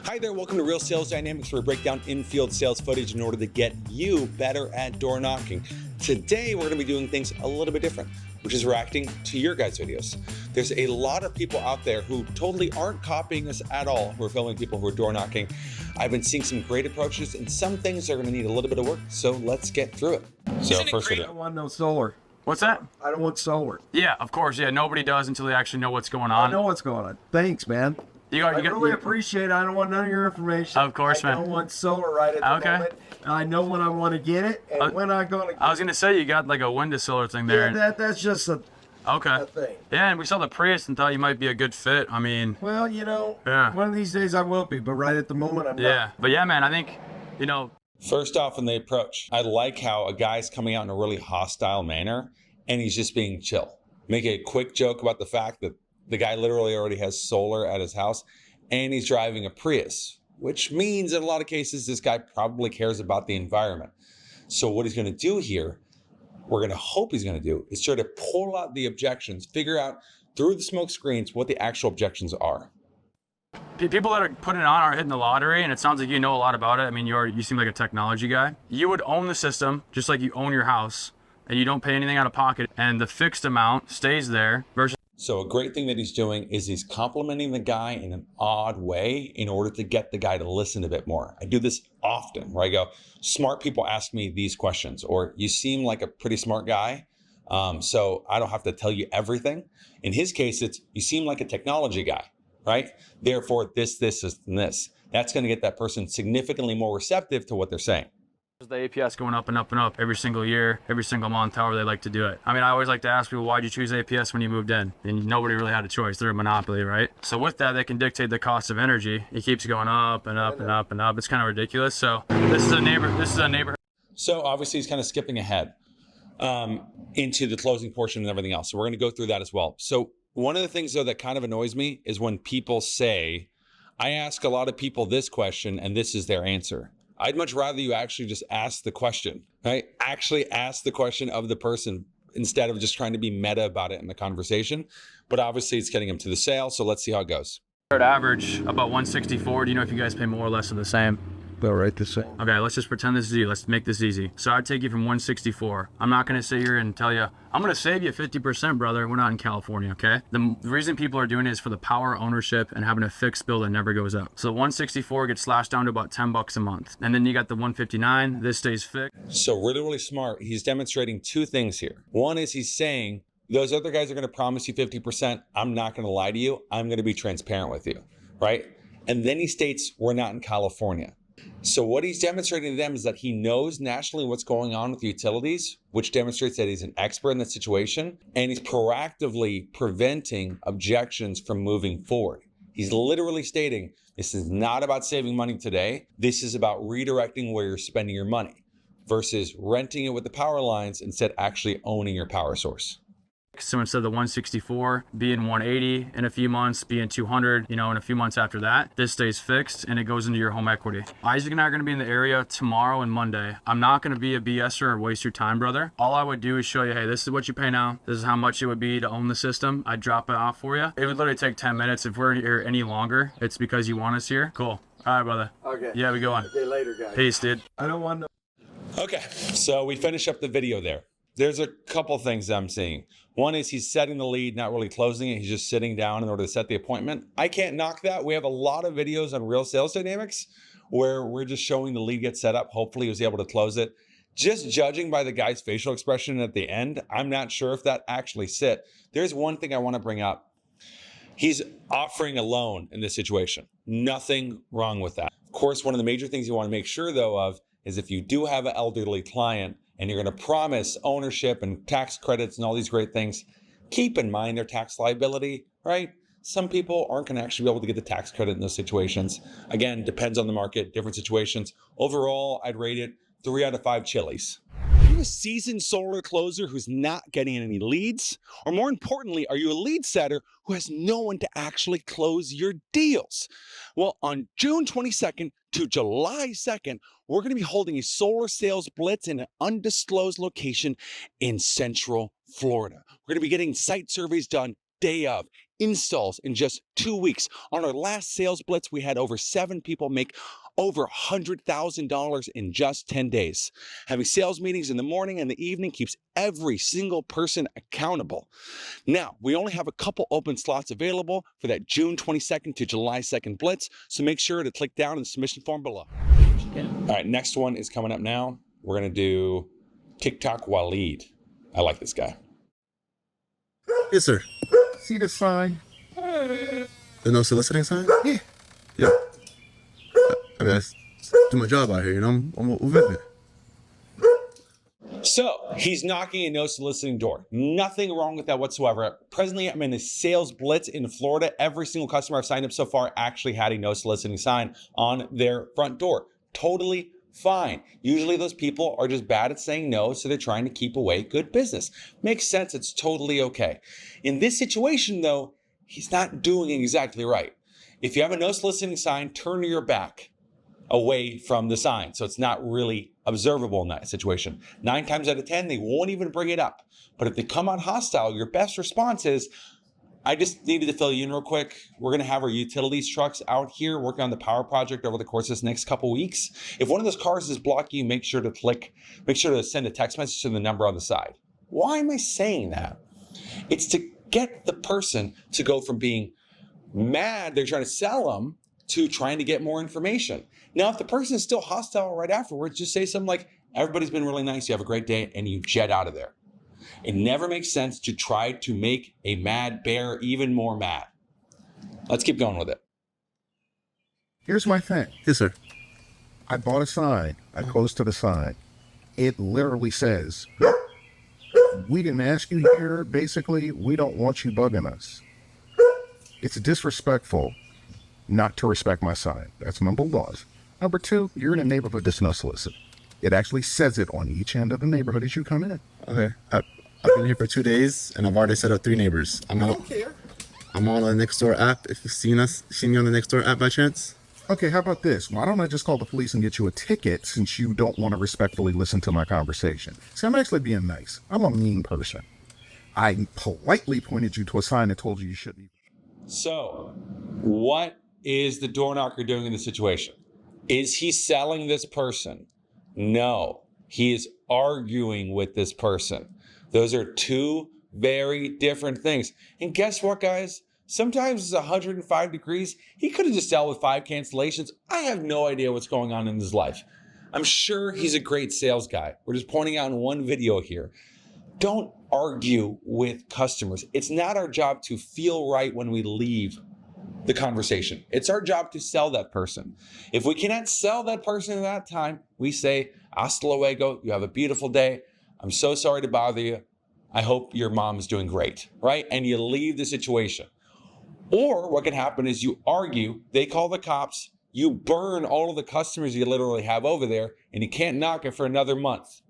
Hi there, welcome to Real Sales Dynamics, where we break down in-field sales footage in order to get you better at door knocking. Today, we're going to be doing things a little bit different, which is reacting to your guys' videos. There's a lot of people out there who totally aren't copying us at all, who are filming people who are door knocking. I've been seeing some great approaches, and some things are going to need a little bit of work, so let's get through it. So first video. I don't want no solar. What's that? I don't want solar. Yeah, of course. Yeah, nobody does until they actually know what's going on. I know what's going on. Thanks, man. I really appreciate it. I don't want none of your information. Of course, man. I don't want solar right at the moment. I know when I want to get it and when I'm going to get it. I was going to say, you got like a windowsill thing there. Yeah, that's just a thing. Yeah, and we saw the Prius and thought you might be a good fit. I mean... Well, you know, one of these days I will be, but right at the moment I'm not. Yeah, but yeah, man, I think, you know... First off, in the approach, I like how a guy's coming out in a really hostile manner, and he's just being chill. Make a quick joke about the fact that the guy literally already has solar at his house, and he's driving a Prius, which means in a lot of cases, this guy probably cares about the environment. So what he's going to do here, we're going to hope he's going to do, is try to pull out the objections, figure out through the smoke screens what the actual objections are. People that are putting it on are hitting the lottery, and it sounds like you know a lot about it. I mean, you seem like a technology guy. You would own the system, just like you own your house, and you don't pay anything out of pocket, and the fixed amount stays there versus... So a great thing that he's doing is he's complimenting the guy in an odd way in order to get the guy to listen a bit more. I do this often where I go, smart people ask me these questions, or you seem like a pretty smart guy, so I don't have to tell you everything. In his case, it's you seem like a technology guy, right? Therefore, this, and this. That's going to get that person significantly more receptive to what they're saying. The APS going up and up and up every single year, every single month, however they like to do it. I mean, I always like to ask people, why'd you choose APS when you moved in? And nobody really had a choice. They're a monopoly, right? So with that, they can dictate the cost of energy. It keeps going up and up and up and up. It's kind of ridiculous. So this is a neighborhood. So obviously he's kind of skipping ahead into the closing portion and everything else. So we're going to go through that as well. So one of the things though that kind of annoys me is when people say, I ask a lot of people this question and this is their answer. I'd much rather you actually just ask the question, right? Actually ask the question of the person instead of just trying to be meta about it in the conversation. But obviously it's getting them to the sale. So let's see how it goes. Average about 164. Do you know if you guys pay more or less of the same? They'll write the same. Okay, let's just pretend this is you. Let's make this easy. So I'd take you from 164. I'm not going to sit here and tell you, I'm going to save you 50%, brother. We're not in California, okay? The reason people are doing it is for the power ownership and having a fixed bill that never goes up. So 164 gets slashed down to about 10 bucks a month. And then you got the 159. This stays fixed. So really, really smart. He's demonstrating two things here. One is he's saying, those other guys are going to promise you 50%. I'm not going to lie to you. I'm going to be transparent with you, right? And then he states, we're not in California. So what he's demonstrating to them is that he knows nationally what's going on with utilities, which demonstrates that he's an expert in the situation, and he's proactively preventing objections from moving forward. He's literally stating, this is not about saving money today. This is about redirecting where you're spending your money versus renting it with the power lines instead actually owning your power source. So instead of the 164 being 180 in a few months, being 200, you know, in a few months after that, this stays fixed and it goes into your home equity. Isaac and I are going to be in the area tomorrow and Monday. I'm not going to be a BSer or waste your time, brother. All I would do is show you, hey, this is what you pay now. This is how much it would be to own the system. I'd drop it off for you. It would literally take 10 minutes. If we're here any longer, it's because you want us here. Cool. All right, brother. Okay. Yeah, we go on. Okay, later, guys. Peace, dude. I don't want no... Okay, so we finish up the video there. There's a couple things I'm seeing. One is he's setting the lead, not really closing it. He's just sitting down in order to set the appointment. I can't knock that. We have a lot of videos on Real Sales Dynamics where we're just showing the lead get set up. Hopefully he was able to close it. Just judging by the guy's facial expression at the end, I'm not sure if that actually sit. There's one thing I want to bring up. He's offering a loan in this situation. Nothing wrong with that. Of course, one of the major things you want to make sure though of is if you do have an elderly client, and you're going to promise ownership and tax credits and all these great things, keep in mind their tax liability, right? Some people aren't going to actually be able to get the tax credit in those situations. Again, depends on the market, different situations. Overall, I'd rate it 3 out of 5 chilies. Are you a seasoned solar closer who's not getting any leads? Or more importantly, are you a lead setter who has no one to actually close your deals? Well, on June 22nd to July 2nd, we're going to be holding a solar sales blitz in an undisclosed location in Central Florida. We're going to be getting site surveys done day of installs in just 2 weeks. On our last sales blitz, we had over 7 people make over $100,000 in just 10 days. Having sales meetings in the morning and the evening keeps every single person accountable. Now, we only have a couple open slots available for that June 22nd to July 2nd blitz, so make sure to click down in the submission form below. All right, next one is coming up now. We're going to do TikTok Waleed. I like this guy. Yes, sir. See the sign? The no soliciting sign? Yeah. Yeah. I mean, I do my job out here, you know? I'm a vendor. So he's knocking a no soliciting door. Nothing wrong with that whatsoever. Presently, I'm in a sales blitz in Florida. Every single customer I've signed up so far actually had a no soliciting sign on their front door. Totally fine. Usually those people are just bad at saying no, so they're trying to keep away good business. Makes sense. It's totally okay. In this situation, though, he's not doing exactly right. If you have a no soliciting sign, turn your back away from the sign, so it's not really observable in that situation. 9 times out of 10, they won't even bring it up. But if they come on hostile, your best response is, I just needed to fill you in real quick. We're going to have our utilities trucks out here working on the power project over the course of this next couple weeks. If one of those cars is blocking you, make sure to send a text message to the number on the side. Why am I saying that? It's to get the person to go from being mad they're trying to sell them to trying to get more information. Now, if the person is still hostile right afterwards, just say something like, everybody's been really nice, you have a great day, and you jet out of there. It never makes sense to try to make a mad bear even more mad. Let's keep going with it. Here's my thing. Yes, sir. I bought a sign. I close to the sign. It literally says, we didn't ask you here. Basically, we don't want you bugging us. It's disrespectful not to respect my sign. That's number 1. Number 2, you're in a neighborhood that's no solicit. It actually says it on each end of the neighborhood as you come in. Okay. I've been here for 2 days, and I've already set up 3 neighbors. I'm on the Nextdoor app. If you've seen me on the Nextdoor app by chance. Okay, how about this? Why don't I just call the police and get you a ticket since you don't want to respectfully listen to my conversation? See, I'm actually being nice. I'm a mean person. I politely pointed you to a sign that told you shouldn't. So, what is the door knocker doing in this situation? Is he selling this person? No, he is arguing with this person. Those are 2 very different things. And guess what, guys? Sometimes it's 105 degrees. He could have just dealt with 5 cancellations. I have no idea what's going on in his life. I'm sure he's a great sales guy. We're just pointing out in one video here. Don't argue with customers. It's not our job to feel right when we leave the conversation. It's our job to sell that person. If we cannot sell that person at that time, we say, hasta luego, you have a beautiful day. I'm so sorry to bother you. I hope your mom is doing great, right? And you leave the situation. Or what can happen is you argue, they call the cops, you burn all of the customers you literally have over there, and you can't knock it for another month.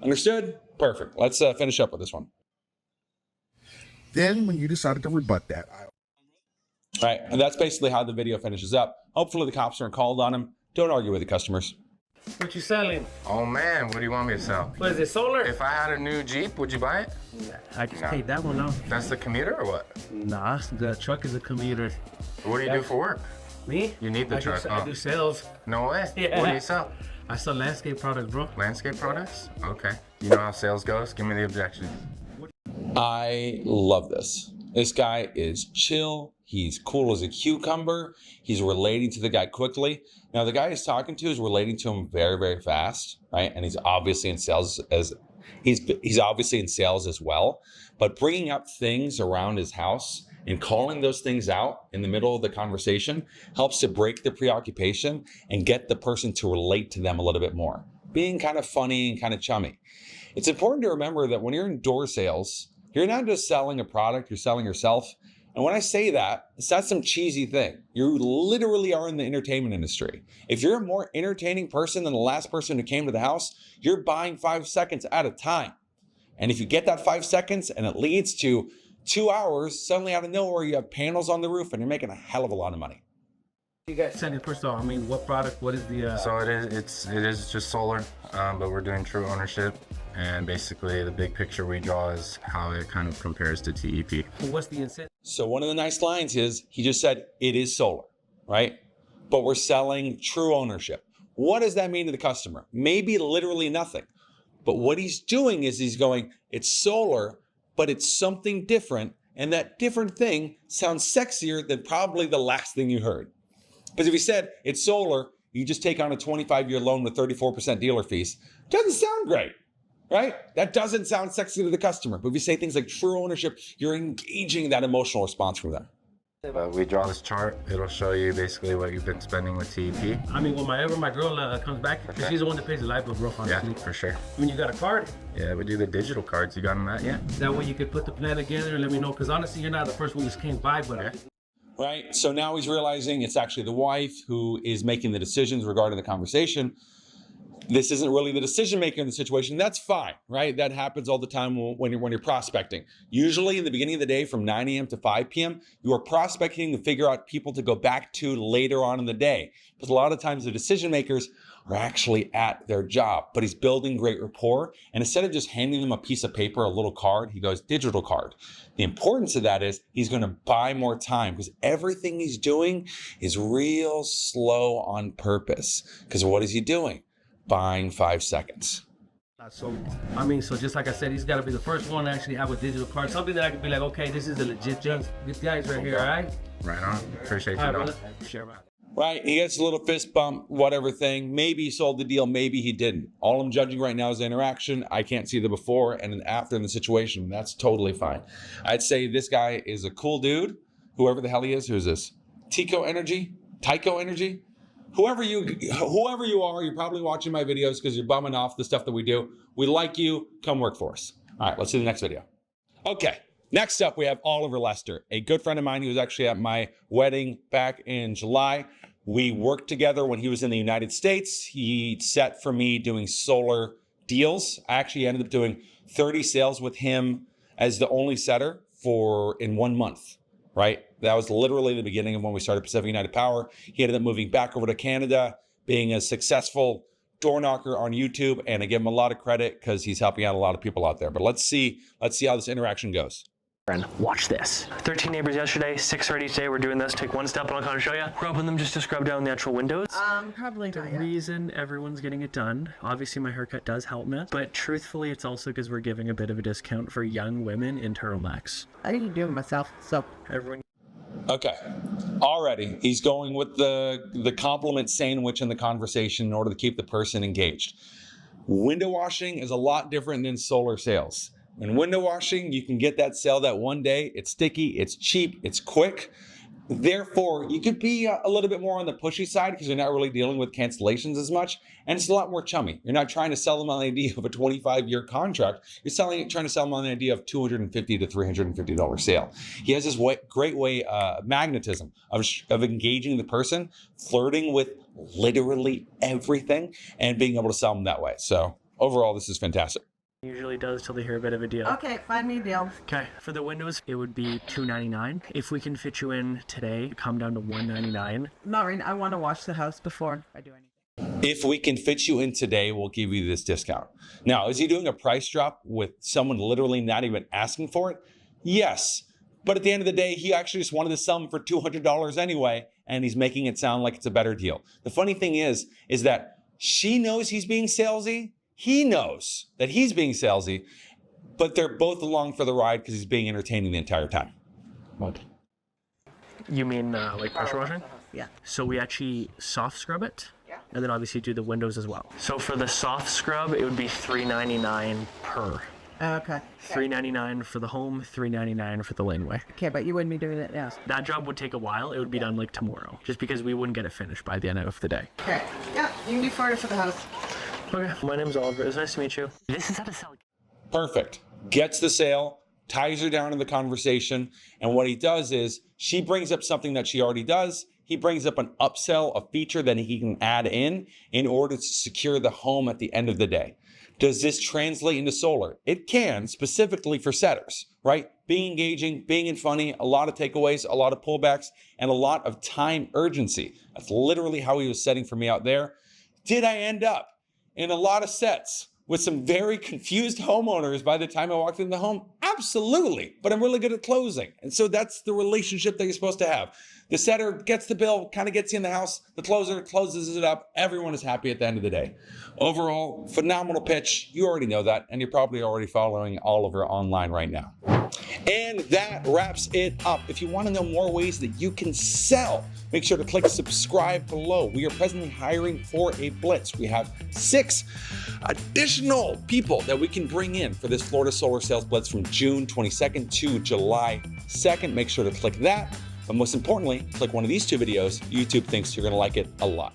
Understood? Perfect. Let's finish up with this one. Then when you decided to rebut that, All right, and that's basically how the video finishes up. Hopefully the cops aren't called on him. Don't argue with the customers. What you selling? Oh man, what do you want me to sell? What is it, solar? If I had a new Jeep, would you buy it? I just paid that one off. That's the commuter or what? Nah, the truck is a commuter. What do you do for work? Me? You need the truck, I do sales. No way. Yeah. What do you sell? I sell landscape products, bro. Landscape products? Okay. You know how sales goes? Give me the objection. I love this. This guy is chill. He's cool as a cucumber. He's relating to the guy quickly. Now, the guy he's talking to is relating to him very, very fast, right? And he's obviously in sales he's obviously in sales as well. But bringing up things around his house and calling those things out in the middle of the conversation helps to break the preoccupation and get the person to relate to them a little bit more. Being kind of funny and kind of chummy. It's important to remember that when you're in door sales, you're not just selling a product, you're selling yourself. And when I say that, it's not some cheesy thing. You literally are in the entertainment industry. If you're a more entertaining person than the last person who came to the house, you're buying 5 seconds at a time. And if you get that 5 seconds and it leads to 2 hours, suddenly out of nowhere, you have panels on the roof and you're making a hell of a lot of money. You guys send it first off. I mean, what product? What is the? So it is just solar, but we're doing true ownership, and basically the big picture we draw is how it kind of compares to TEP. What's the incentive? So one of the nice lines is he just said it is solar, right? But we're selling true ownership. What does that mean to the customer? Maybe literally nothing. But what he's doing is he's going, it's solar, but it's something different. And that different thing sounds sexier than probably the last thing you heard. Because if he said it's solar, you just take on a 25-year loan with 34% dealer fees, doesn't sound great, right? That doesn't sound sexy to the customer. But if you say things like true ownership, you're engaging that emotional response from them. We draw this chart. It'll show you basically what you've been spending with TEP. I mean, whenever my girl comes back, 'cause she's the one that pays the light bill, bro. Yeah, Honestly. for sure. I mean, you got a card. Yeah, we do the digital cards. You got them that? Yeah. That way you could put the plan together and let me know. Because honestly, you're not the first one that came by, but. Yeah. Right? So now he's realizing it's actually the wife who is making the decisions regarding the conversation. This isn't really the decision maker in the situation. That's fine, right? That happens all the time when you're prospecting. Usually in the beginning of the day from 9 a.m. to 5 p.m., you are prospecting to figure out people to go back to later on in the day. Because a lot of times the decision makers are actually at their job, but he's building great rapport. And instead of just handing them a piece of paper, a little card, he goes digital card. The importance of that is he's going to buy more time because everything he's doing is real slow on purpose. Because what is he doing? Buying 5 seconds. So, I mean, so just like I said, he's got to be the first one to actually have a digital card. Something that I could be like, okay, this is a legit junk. This guy's right here, all right? Right on. Appreciate All you, right, though. brother. Share about it. Right? He gets a little fist bump, whatever thing. Maybe he sold the deal, maybe he didn't. All I'm judging right now is the interaction. I can't see the before and an after in the situation. That's totally fine. I'd say this guy is a cool dude, whoever the hell he is. Who's this? Tycho Energy? Whoever you are, you're probably watching my videos because you're bumming off the stuff that we do. We like you. Come work for us. All right, let's see the next video. Okay, next up we have Oliver Lester, a good friend of mine. He was actually at my wedding back in July. We worked together when he was in the United States. He set for me doing solar deals. I actually ended up doing 30 sales with him as the only setter in 1 month. Right? That was literally the beginning of when we started Pacific United Power. He ended up moving back over to Canada, being a successful door knocker on YouTube, and I give him a lot of credit because he's helping out a lot of people out there. But let's see how this interaction goes. Watch this. 13 neighbors yesterday, 6 already today. We're doing this. Take one step and I'll kind of show you. Rubbing them just to scrub down the actual windows. Probably The not yet. reason everyone's getting it done, obviously my haircut does help me, but truthfully it's also because we're giving a bit of a discount for young women in turtlenecks. I didn't do it myself, so. Everyone Okay. Already, he's going with the compliment sandwich in the conversation in order to keep the person engaged. Window washing is a lot different than solar sales. In window washing, you can get that sale that one day. It's sticky, it's cheap, it's quick. Therefore, you could be a little bit more on the pushy side because you're not really dealing with cancellations as much. And it's a lot more chummy. You're not trying to sell them on the idea of a 25-year contract. You're trying to sell them on the idea of $250 to $350 sale. He has this great way, magnetism of engaging the person, flirting with literally everything, and being able to sell them that way. So overall, this is fantastic. usually does till they hear a bit of a deal. Okay, find me a deal. Okay, for the windows, it would be $299. If we can fit you in today, come down to $199. Not right now. I want to wash the house before I do anything. If we can fit you in today, we'll give you this discount. Now, is he doing a price drop with someone literally not even asking for it? Yes. But at the end of the day, he actually just wanted to sell them for $200 anyway, and he's making it sound like it's a better deal. The funny thing is that she knows he's being salesy. He knows that he's being salesy, but they're both along for the ride because he's being entertaining the entire time. What? You mean like pressure washing? Yeah. So we actually soft scrub it. Yeah. And then obviously do the windows as well. So for the soft scrub, it would be $399 per. Okay. $399 for the home, $399 for the laneway. Okay, but you wouldn't be doing it now. That job would take a while. It would be done like tomorrow, just because we wouldn't get it finished by the end of the day. Okay. Yeah, you can do 40 for the house. Okay. My name's Oliver. It was nice to meet you. This is how to sell. Perfect. Gets the sale, ties her down in the conversation, and what he does is she brings up something that she already does. He brings up an upsell, a feature that he can add in order to secure the home at the end of the day. Does this translate into solar? It can, specifically for setters, right? being engaging, being funny, a lot of takeaways, a lot of pullbacks, and a lot of time urgency. That's literally how he was setting for me out there. Did I end up in a lot of sets with some very confused homeowners by the time I walked in the home? Absolutely, but I'm really good at closing. And so that's the relationship that you're supposed to have. The setter gets the bill, kind of gets you in the house. The closer closes it up. Everyone is happy at the end of the day. Overall, phenomenal pitch. You already know that, and you're probably already following Oliver online right now. And that wraps it up. If you want to know more ways that you can sell, make sure to click subscribe below. We are presently hiring for a blitz. We have 6 additional people that we can bring in for this Florida Solar Sales Blitz from June 22nd to July 2nd. Make sure to click that. But most importantly, click one of these 2 videos. YouTube thinks you're going to like it a lot.